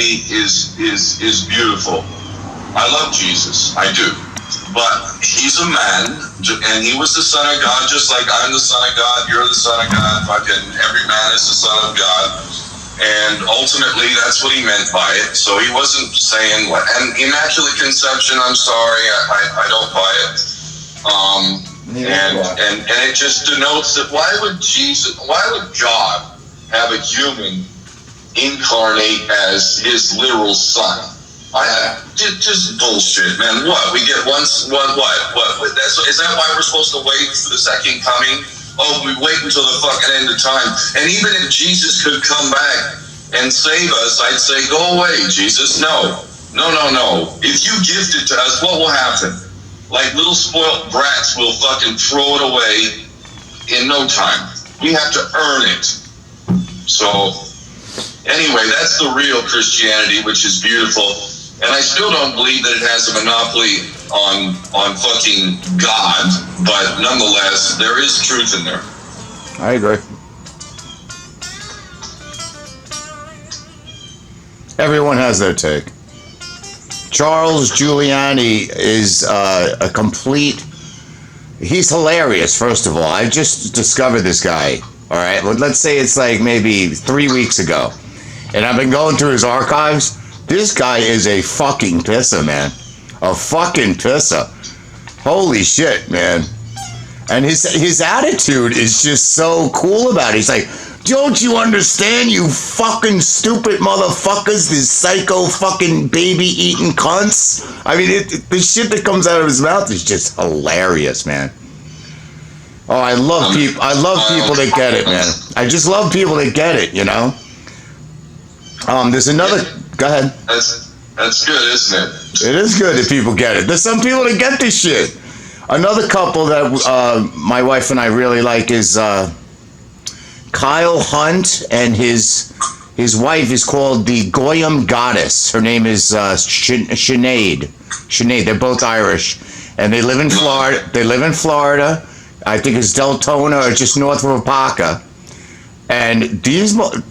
is beautiful. I love Jesus, I do. But he's a man, and he was the Son of God, just like I'm the Son of God, you're the Son of God, fucking every man is the Son of God. And ultimately, that's what he meant by it. So he wasn't saying, and Immaculate Conception, I'm sorry, I don't buy it. And it just denotes that why would God have a human incarnate as his literal son? Just bullshit, man. What? We get what? Is that why we're supposed to wait for the second coming? Oh, we wait until the fucking end of time. And even if Jesus could come back and save us, I'd say, go away, Jesus. No. If you gift it to us, what will happen? Like little spoiled brats will fucking throw it away in no time. We have to earn it. So, anyway, that's the real Christianity, which is beautiful. And I still don't believe that it has a monopoly on fucking God, but nonetheless, there is truth in there. I agree. Everyone has their take. Charles Giuliani is a complete... He's hilarious, first of all. I just discovered this guy, all right? Let's say it's like maybe 3 weeks ago. And I've been going through his archives. This guy is a fucking pisser, man. A fucking pisser. Holy shit, man. And his attitude is just so cool about it. He's like, don't you understand, you fucking stupid motherfuckers, these psycho fucking baby-eating cunts? I mean, the shit that comes out of his mouth is just hilarious, man. Oh, I love people that get it, man. I just love people that get it, you know? There's another... Go ahead. That's good, isn't it? It is good that people get it. There's some people that get this shit. Another couple that my wife and I really like is Kyle Hunt, and his wife is called the Goyim Goddess. Her name is Sinead. Sinead. They're both Irish, and they live in Florida. I think it's Deltona or just north of Apaka. And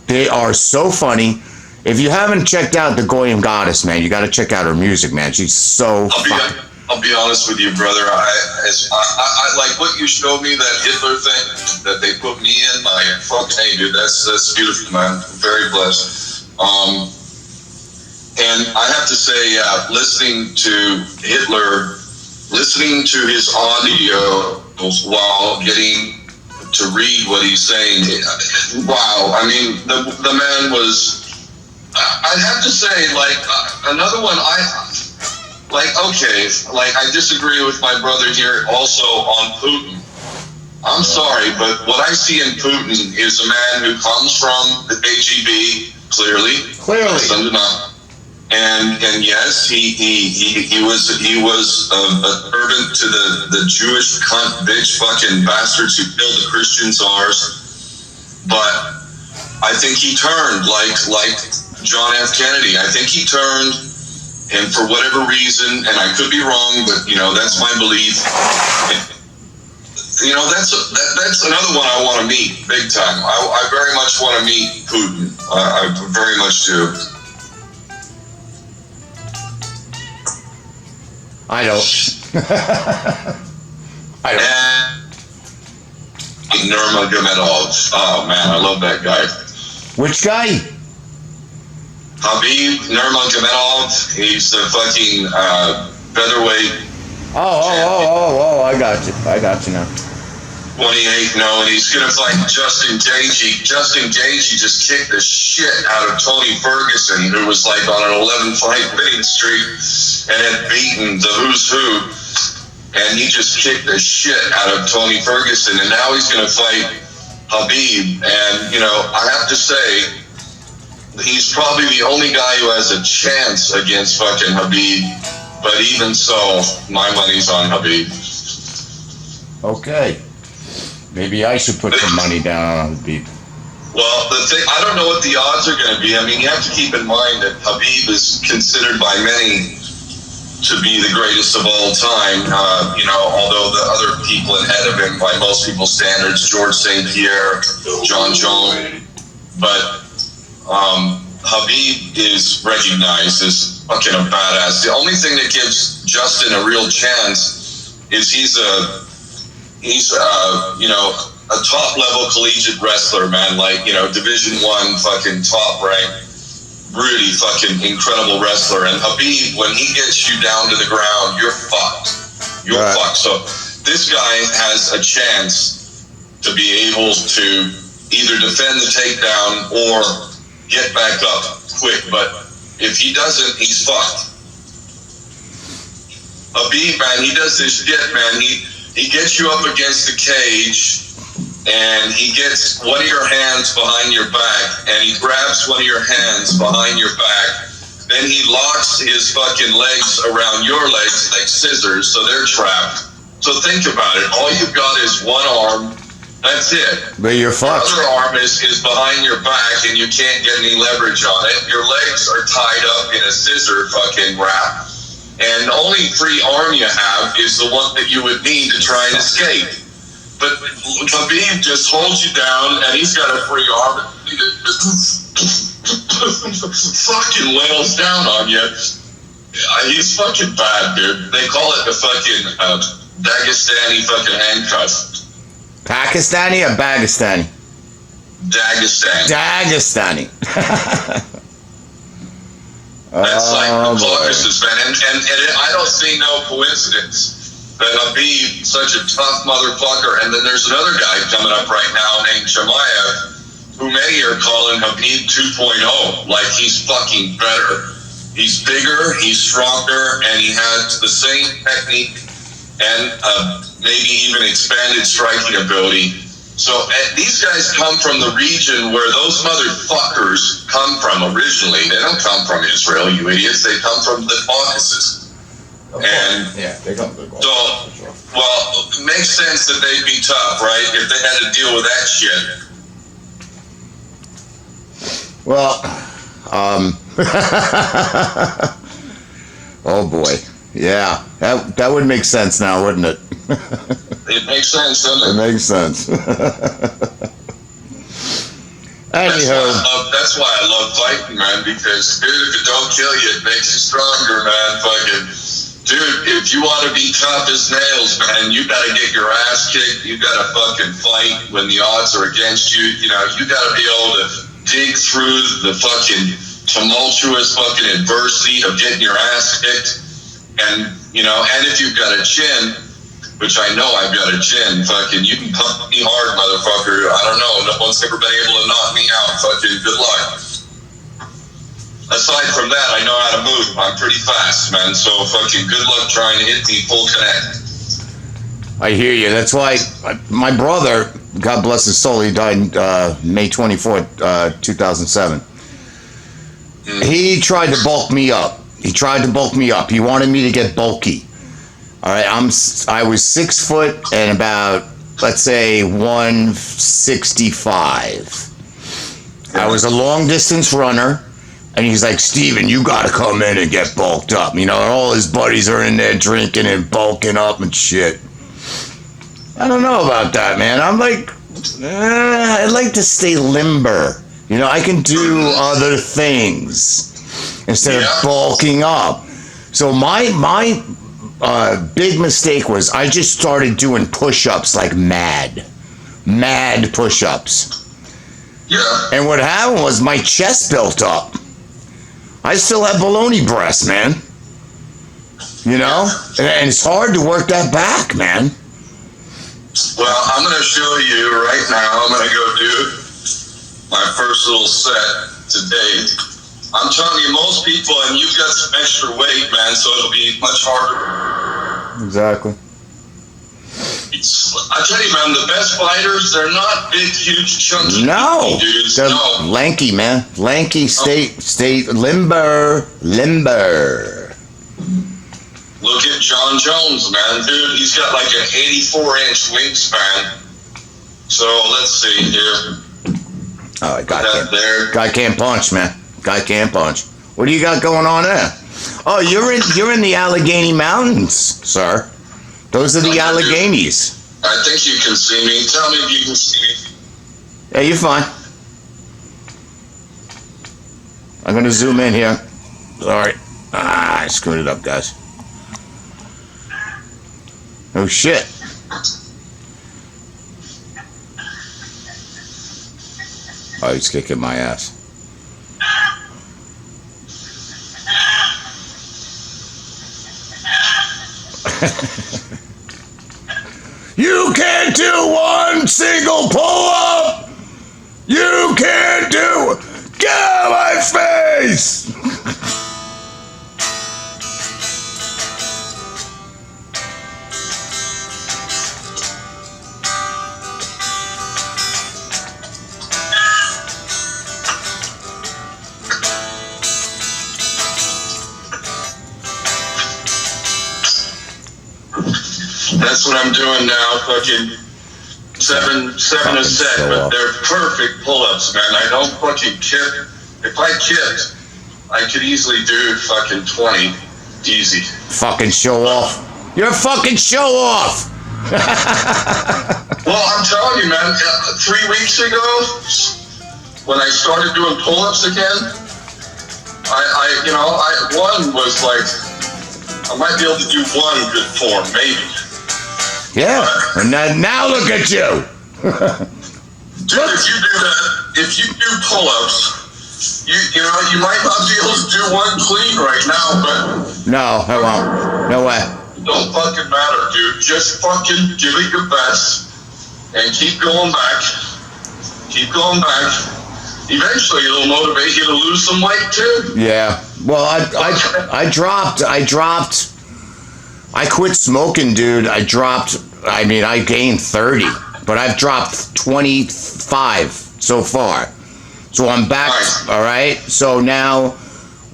they are so funny. If you haven't checked out the Goyim Goddess, man, you got to check out her music, man. She's so funny. I'll be honest with you, brother. I like what you showed me, that Hitler thing that they put me in. Hey, dude, that's beautiful, man. I'm very blessed. And I have to say, listening to Hitler, listening to his audio while getting to read what he's saying, wow. I mean, the man was. I'd have to say, another one. I disagree with my brother here also on Putin. I'm sorry, but what I see in Putin is a man who comes from the KGB, clearly. And yes, he was a servant to the Jewish cunt bitch fucking bastards who killed the Christian czars. But I think he turned like John F. Kennedy. I think he turned, and for whatever reason, and I could be wrong, but that's my belief. That's another one I want to meet big time. I very much want to meet Putin. I very much do. I don't. And Nurmagomedov. Oh man, I love that guy. Which guy? Habib Nurmagomedov. He's the fucking featherweight. Oh! I got you now. 28, no, and he's gonna fight Justin Gaethje. Justin Gaethje just kicked the shit out of Tony Ferguson, who was like on an 11-fight winning streak and had beaten the who's who. And he just kicked the shit out of Tony Ferguson, and now he's gonna fight Habib. And I have to say, he's probably the only guy who has a chance against fucking Habib. But even so, my money's on Habib. Okay. Maybe I should put some money down on Habib. Well, the thing, I don't know what the odds are going to be. I mean, you have to keep in mind that Habib is considered by many to be the greatest of all time. Although the other people ahead of him, by most people's standards, George St. Pierre, John Jones. But Habib is recognized as fucking a badass. The only thing that gives Justin a real chance is he's a top level collegiate wrestler, man. Like, Division I fucking top rank, really fucking incredible wrestler. And Habib, when he gets you down to the ground, you're fucked. You're fucked. So this guy has a chance to be able to either defend the takedown or get back up quick. But if he doesn't, he's fucked. Habib, man, he does this shit, man. He gets you up against the cage, and he gets one of your hands behind your back, and he grabs one of your hands behind your back. Then he locks his fucking legs around your legs like scissors, so they're trapped. So think about it. All you've got is one arm. That's it. But you're fucked. Your other arm is behind your back, and you can't get any leverage on it. Your legs are tied up in a scissor fucking wrap. And the only free arm you have is the one that you would need to try and escape. But Habib just holds you down, and he's got a free arm. He fucking wails down on you. He's fucking bad, dude. They call it the fucking Dagestani fucking handcuff. Pakistani or Bagistani? Dagestani. That's like the Caucasus, man. And I don't see no coincidence that Habib, such a tough motherfucker, and then there's another guy coming up right now named Chimaev, who many are calling Habib 2.0. Like, he's fucking better. He's bigger, he's stronger, and he has the same technique and maybe even expanded striking ability. So these guys come from the region where those motherfuckers come from originally. They don't come from Israel, you idiots. They come from the Caucasus. And yeah, they come from the Caucasus. So, sure. Well, it makes sense that they'd be tough, right? If they had to deal with that shit. Well, oh boy. Yeah, that would make sense now, wouldn't it? It makes sense, doesn't it? It makes sense. Anyhow. That's why I love fighting, man, because, dude, if it don't kill you, it makes you stronger, man. Fucking, dude, if you want to be tough as nails, man, you got to get your ass kicked. You got to fucking fight when the odds are against you. You got to be able to dig through the fucking tumultuous fucking adversity of getting your ass kicked. And, and if you've got a chin, which I know I've got a chin, fucking, you can pump me hard, motherfucker. I don't know. No one's ever been able to knock me out. Fucking good luck. Aside from that, I know how to move. I'm pretty fast, man. So fucking good luck trying to hit me full connect. I hear you. That's why my brother, God bless his soul, he died May 24th, 2007. He tried to bulk me up. He wanted me to get bulky. All right, I was 6 foot and about, let's say, 165. I was a long distance runner, and he's like, Steven, you gotta come in and get bulked up. All his buddies are in there drinking and bulking up and shit. I don't know about that, man. I'm like, I'd like to stay limber. I can do other things instead of bulking up. So my big mistake was I just started doing push-ups like mad push-ups. Yeah. And what happened was my chest built up. I still have baloney breasts, man. And it's hard to work that back, man. Well, I'm going to show you right now. I'm going to go do my first little set today. I'm telling you, most people, and you've got some extra weight, man, so it'll be much harder. Exactly. I tell you, man, the best fighters, they're not big, huge chunks of dudes. They're no. lanky, man. Lanky, stay limber. Look at John Jones, man. Dude, he's got like an 84-inch wingspan. So, let's see here. Oh, guy can't punch, man. Guy can't punch. What do you got going on there? Oh, you're in the Allegheny Mountains, sir. Those are the Alleghenies. I think you can see me. Tell me if you can see me. Yeah, you're fine. I'm gonna zoom in here. Sorry. I screwed it up, guys. Oh shit. Oh, he's kicking my ass. You can't do one single pull-up! You can't do... Get out of my face! That's what I'm doing now, fucking seven a set, but they're perfect pull-ups, man. I don't fucking kip. If I kipped, I could easily do fucking 20, easy. Fucking show off. You're a fucking show off! Well, I'm telling you, man, 3 weeks ago, when I started doing pull-ups again, one was like, I might be able to do one good form, maybe. Yeah, and now look at you. Dude, if you do pull-ups, you might not be able to do one clean right now, but no, I won't. No way. It don't fucking matter, dude. Just fucking give it your best and keep going back. Keep going back. Eventually, it'll motivate you to lose some weight too. Yeah. Well, I dropped. I quit smoking, dude. I gained 30, but I've dropped 25 so far. So I'm back, nice. All right? So now,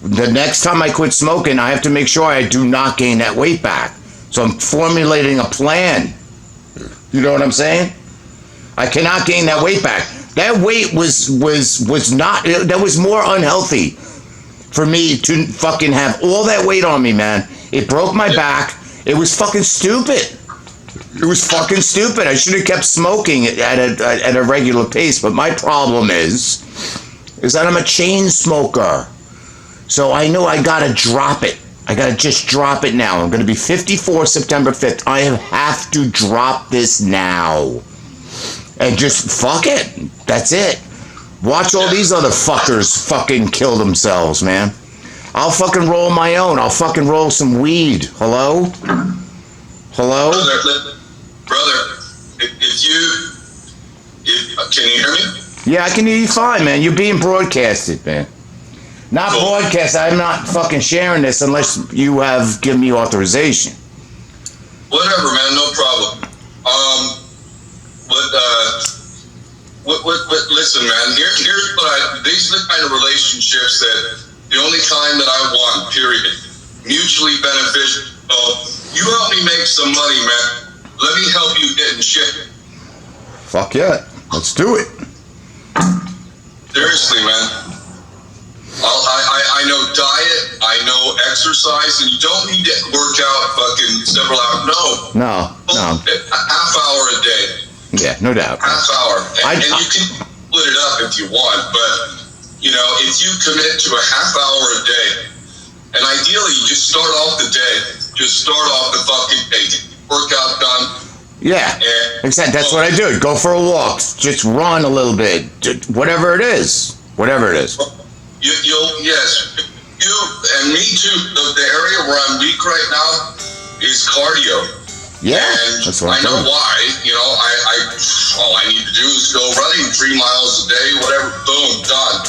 the next time I quit smoking, I have to make sure I do not gain that weight back. So I'm formulating a plan. You know what I'm saying? I cannot gain that weight back. That weight was not, that was more unhealthy for me to fucking have all that weight on me, man. It broke my back. It was fucking stupid. It was fucking stupid. I should have kept smoking at a regular pace. But my problem is that I'm a chain smoker. So I know I gotta drop it. I gotta just drop it now. I'm gonna be 54 September 5th. I have to drop this now. And just fuck it. That's it. Watch all these other fuckers fucking kill themselves, man. I'll fucking roll my own. I'll fucking roll some weed. Hello? Hello? Brother, can you hear me? Yeah, I can hear you fine, man. You're being broadcasted, man. Not cool. Broadcast. I'm not fucking sharing this unless you have given me authorization. Whatever, man. No problem. Listen, man. Here's what these are the kind of relationships that the only kind that I want. Period. Mutually beneficial. You help me make some money, man. Let me help you get in shit. Fuck yeah. Let's do it. Seriously, man. I know diet, I know exercise, and you don't need to work out fucking several hours. No. A half hour a day. Yeah, no doubt. Half hour. And you can split it up if you want, but, if you commit to a half hour a day, and ideally you just start off the day, just start off the fucking day, workout done. Yeah, exactly. That's what I do. Go for a walk. Just run a little bit. Whatever it is. Yes. You and me too. The area where I'm weak right now is cardio. Yeah, and that's what I know why. All I need to do is go running 3 miles a day, whatever. Boom, done.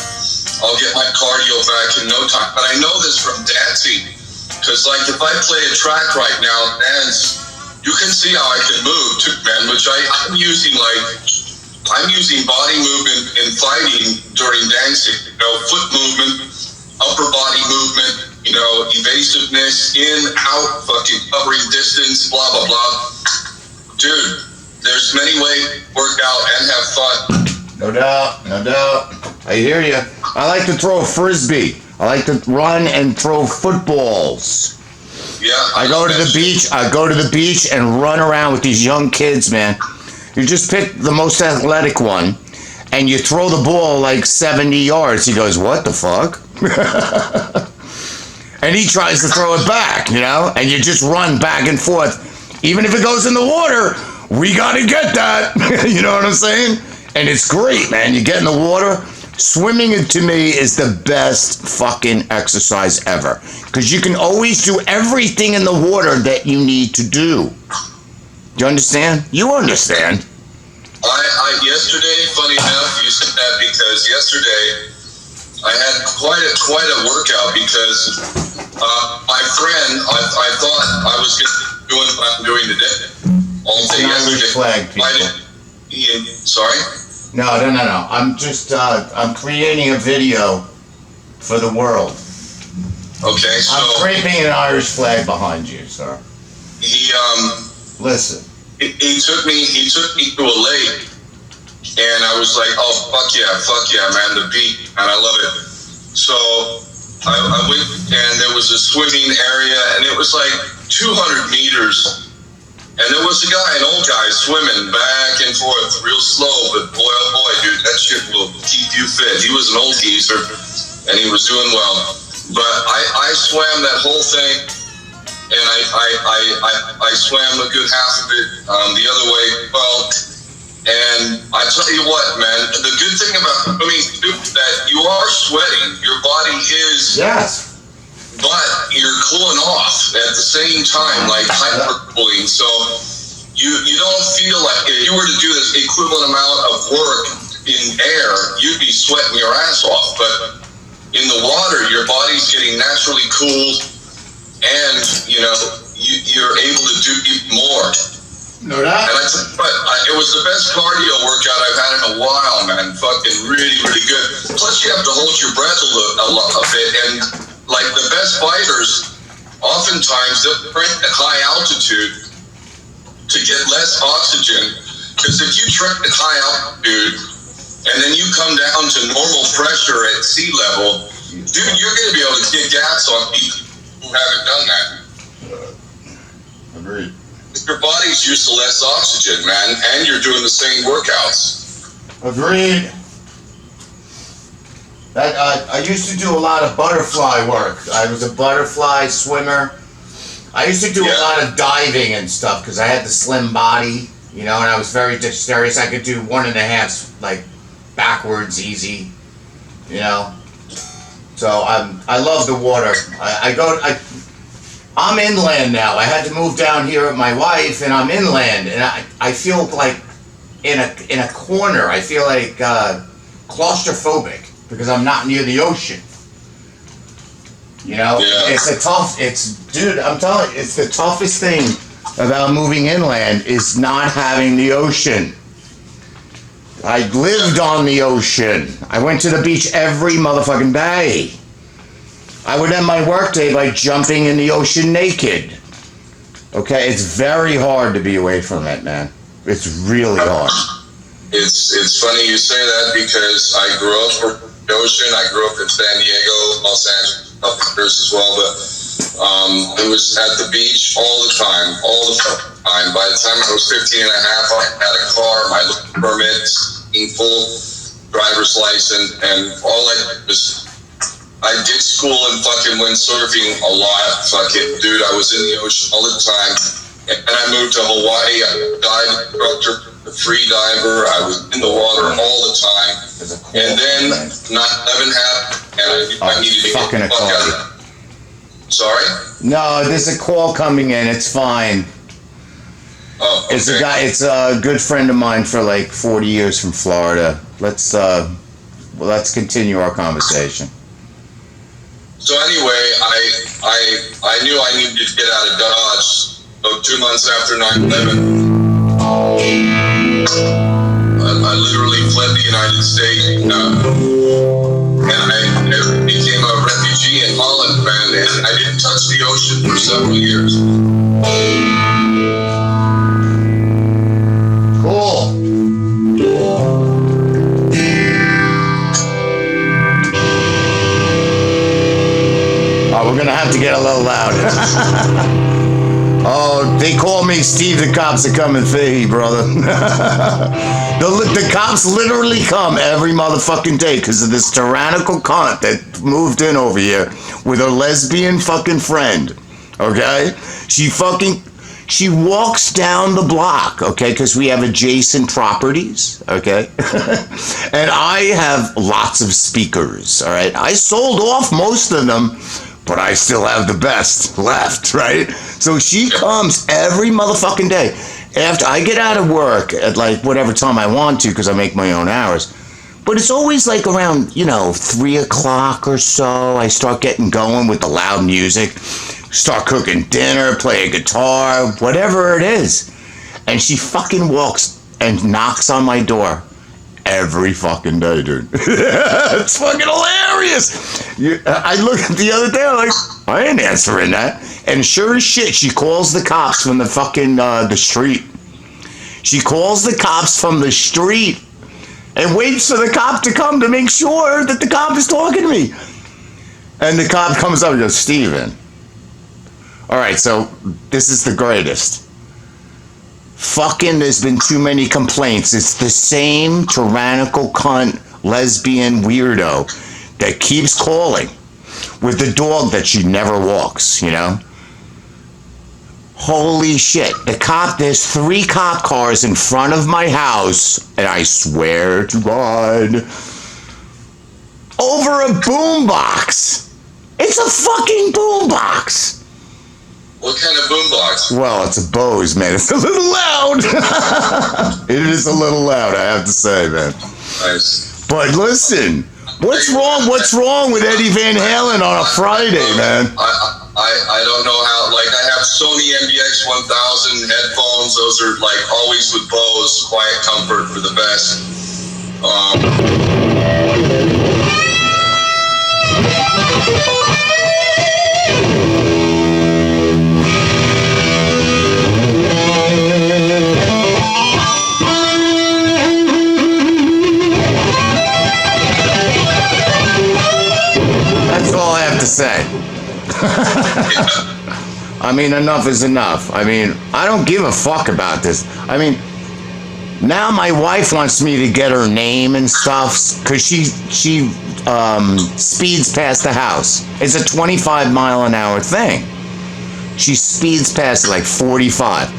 I'll get my cardio back in no time. But I know this from dancing, because if I play a track right now, dance. You can see how I can move too, man, which I'm using body movement in fighting during dancing. Foot movement, upper body movement, evasiveness, in, out, fucking covering distance, blah, blah, blah. Dude, there's many ways to work out and have fun. No doubt. I hear you. I like to throw a frisbee. I like to run and throw footballs. Yeah, I go to the beach and run around with these young kids, man. You just pick the most athletic one, and you throw the ball 70 yards. He goes, "What the fuck?" And he tries to throw it back, you know, and you just run back and forth. Even if it goes in the water, we gotta get that. You know what I'm saying? And it's great, man. You get in the water. Swimming, to me, is the best fucking exercise ever. Because you can always do everything in the water that you need to do. Do you understand? You understand. Yesterday, funny enough, you said that because yesterday I had quite a workout because my friend, I thought I was doing what I'm doing today all day yesterday. Flag, Sorry? No. I'm just I'm creating a video for the world. Okay, so I'm draping an Irish flag behind you, sir. He Listen. he took me to a lake. And I was like, oh, fuck yeah, man, the beach, and I love it. So I went, and there was a swimming area, and it was like 200 meters. And there was a guy, an old guy, swimming back and forth real slow, but boy, oh boy, dude, that shit will keep you fit. He was an old geezer, and he was doing well. But I swam that whole thing, and I swam a good half of it the other way. Well, and I tell you what, man, the good thing about swimming is that you are sweating. Your body is, yes, but you're cooling off at the same time, like hypercooling. So you don't feel like if you were to do this equivalent amount of work in air, you'd be sweating your ass off. But in the water, your body's getting naturally cooled, and you're able to do even more. No doubt. And it was the best cardio workout I've had in a while, man. Fucking really, really good. Plus, you have to hold your breath a bit. And, like, the best fighters, oftentimes, they'll train at high altitude to get less oxygen. Because if you train at high altitude, and then you come down to normal pressure at sea level, dude, you're going to be able to kick gas on people who haven't done that. Agreed. Your body's used to less oxygen, man, and you're doing the same workouts. Agreed. I used to do a lot of butterfly work. I was a butterfly swimmer. I used to do a lot of diving and stuff because I had the slim body, and I was very dexterous. I could do 1.5, like, backwards easy, So I love the water. I'm inland now. I had to move down here with my wife, and I'm inland, and I feel like in a corner. I feel like claustrophobic because I'm not near the ocean. Yeah. Dude, I'm telling you, it's the toughest thing about moving inland is not having the ocean. I lived on the ocean. I went to the beach every motherfucking day. I would end my workday by jumping in the ocean naked. Okay, it's very hard to be away from it, man. It's really hard. It's funny you say that because I grew up on the ocean. I grew up in San Diego, Los Angeles, a couple of years as well, but it was at the beach all the time. By the time I was 15 and a half, I had a car, my permit, full driver's license, and all I did school and fucking went surfing a lot. Fucking dude, I was in the ocean all the time. And I moved to Hawaii. I was a dive instructor, a free diver. I was in the water all the time. And then 9/11 happened, and I needed to get the fuck out of it. Sorry? No, there's a call coming in. It's fine. Oh, okay. It's a guy. It's a good friend of mine for like 40 years from Florida. Let's continue our conversation. So anyway, I knew I needed to get out of Dodge. So 2 months after 9/11, I literally fled the United States, and I became a refugee in Holland, man. And I didn't touch the ocean for several years. Cool. We're gonna have to get a little loud. Oh, they call me Steve the Cops are coming for you, brother. the cops literally come every motherfucking day because of this tyrannical cunt that moved in over here with her lesbian fucking friend. Okay? She walks down the block, okay, because we have adjacent properties, okay? And I have lots of speakers, all right? I sold off most of them, but I still have the best left, right? So she comes every motherfucking day. After I get out of work at like whatever time I want to, because I make my own hours. But it's always like around, 3 o'clock or so. I start getting going with the loud music. Start cooking dinner, play a guitar, whatever it is. And she fucking walks and knocks on my door every fucking day, dude. It's fucking hilarious. I looked the other day, I'm like, I ain't answering that. And sure as shit, she calls the cops from the fucking, the street. She calls the cops from the street and waits for the cop to come to make sure that the cop is talking to me. And the cop comes up and goes, Steven. All right, so this is the greatest. Fucking, there's been too many complaints. It's the same tyrannical cunt, lesbian weirdo that keeps calling with the dog that she never walks, Holy shit. There's 3 cop cars in front of my house, and I swear to God, over a boombox. It's a fucking boombox. What kind of boombox? Well, it's a Bose, man. It's a little loud. It is a little loud, I have to say, man. Nice. But listen, what's wrong? What's wrong with Eddie Van Halen on a Friday, man? I don't know how. Like, I have Sony MBX 1000 headphones. Those are like always with Bose, quiet comfort for the best. That's all I have to say. I mean, enough is enough. I mean, I don't give a fuck about this. I mean, now my wife wants me to get her name and stuff because she speeds past the house. It's a 25-mile-an-hour thing. She speeds past it like 45.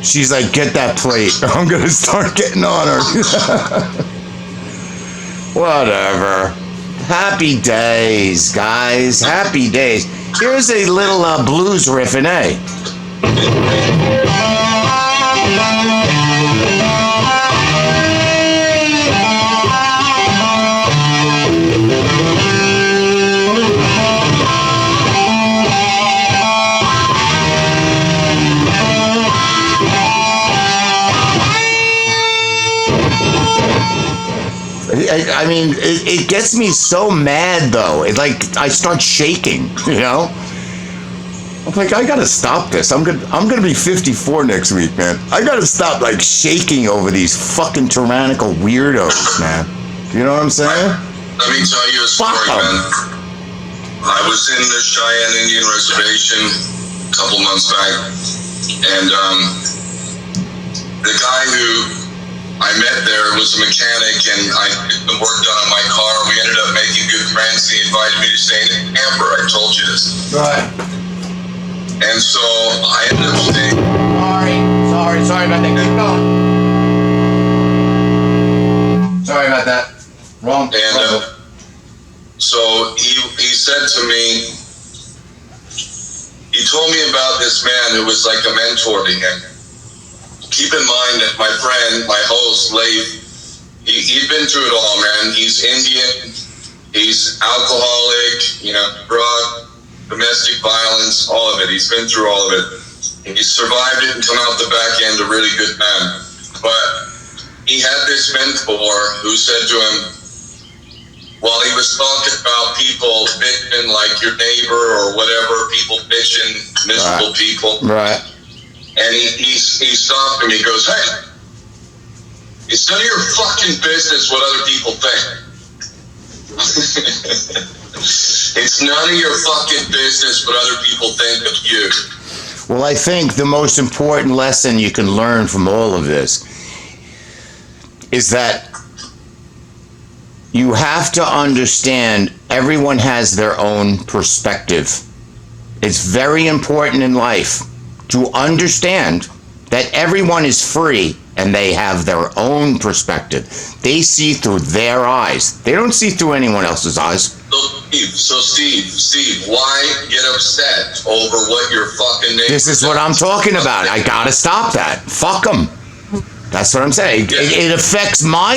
She's like, get that plate. I'm going to start getting on her. Whatever. Happy days, guys. Happy days. Here's a little blues riff in A. I mean, it gets me so mad, though. I start shaking, I'm like, I gotta stop this. I'm gonna be 54 next week, man. I gotta stop, shaking over these fucking tyrannical weirdos, man. You know what I'm saying? Let me tell you a story, man. I was in the Cheyenne Indian Reservation a couple months back, and the guy who I met there was a mechanic, and I did the work done on my car. We ended up making good friends. He invited me to stay in the camper. I told you this. Right. And so I ended up staying. Sorry about that. Keep going. Sorry about that. Wrong. And so he said to me, he told me about this man who was like a mentor to him. Keep in mind that my friend, my host, Leif, he'd been through it all, man. He's Indian, he's alcoholic, drug, domestic violence, all of it. He's been through all of it. And he's survived it and come out the back end a really good man. But he had this mentor who said to him, while he was talking about people bitching like your neighbor or whatever, people bitching, miserable people. Right. And he stopped him. He goes, hey, it's none of your fucking business what other people think. It's none of your fucking business what other people think of you. Well, I think the most important lesson you can learn from all of this is that you have to understand everyone has their own perspective. It's very important in life to understand that everyone is free and they have their own perspective. They see through their eyes. They don't see through anyone else's eyes. So Steve, why get upset over what your fucking neighbor This is what I'm talking about. I gotta stop that. Fuck them. That's what I'm saying. Yeah. It affects my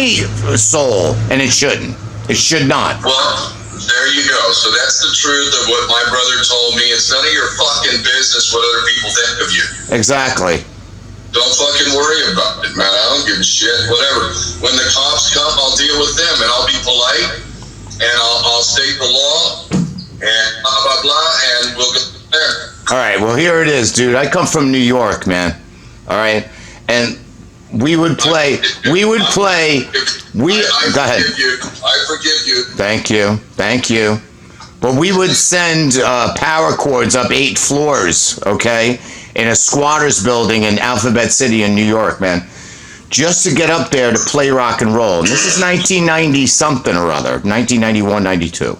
soul, and it shouldn't. It should not. Well, there you go. So that's the truth of what my brother told me. It's none of your fucking business what other people think of you. Exactly. Don't fucking worry about it, man. I don't give a shit. Whatever. When the cops come, I'll deal with them, and I'll be polite, and I'll state the law, and blah, blah, blah, and we'll go there. All right, well, here it is, dude. I come from New York, man. All right? And we would play. Go ahead. I forgive you. Thank you. But we would send power cords up 8 floors, okay, in a squatters building in Alphabet City in New York, man, just to get up there to play rock and roll. And this is 1990 something or other, 1991, 92.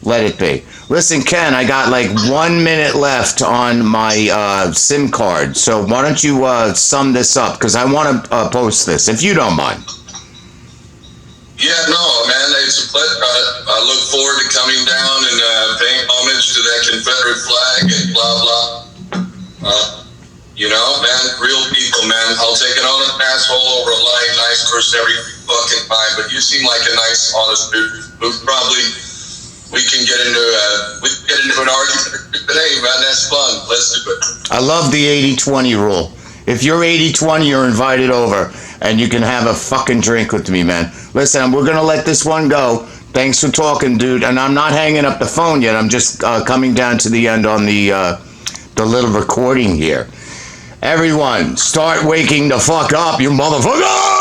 Let it be. Listen, Ken, I got like 1 minute left on my SIM card, so why don't you sum this up, because I want to post this, if you don't mind. Yeah, no, man, it's a pleasure. I look forward to coming down and paying homage to that Confederate flag and blah, blah. You know, man, real people, man. I'll take it on an asshole over a lying nice person every fucking time, but you seem like a nice, honest dude who probably we can get into an argument today, man. That's fun. Let's do it. I love the 80-20 rule. If you're 80-20, you're invited over, and you can have a fucking drink with me, man. Listen, we're going to let this one go. Thanks for talking, dude. And I'm not hanging up the phone yet. I'm just coming down to the end on the little recording here. Everyone, start waking the fuck up, you motherfucker!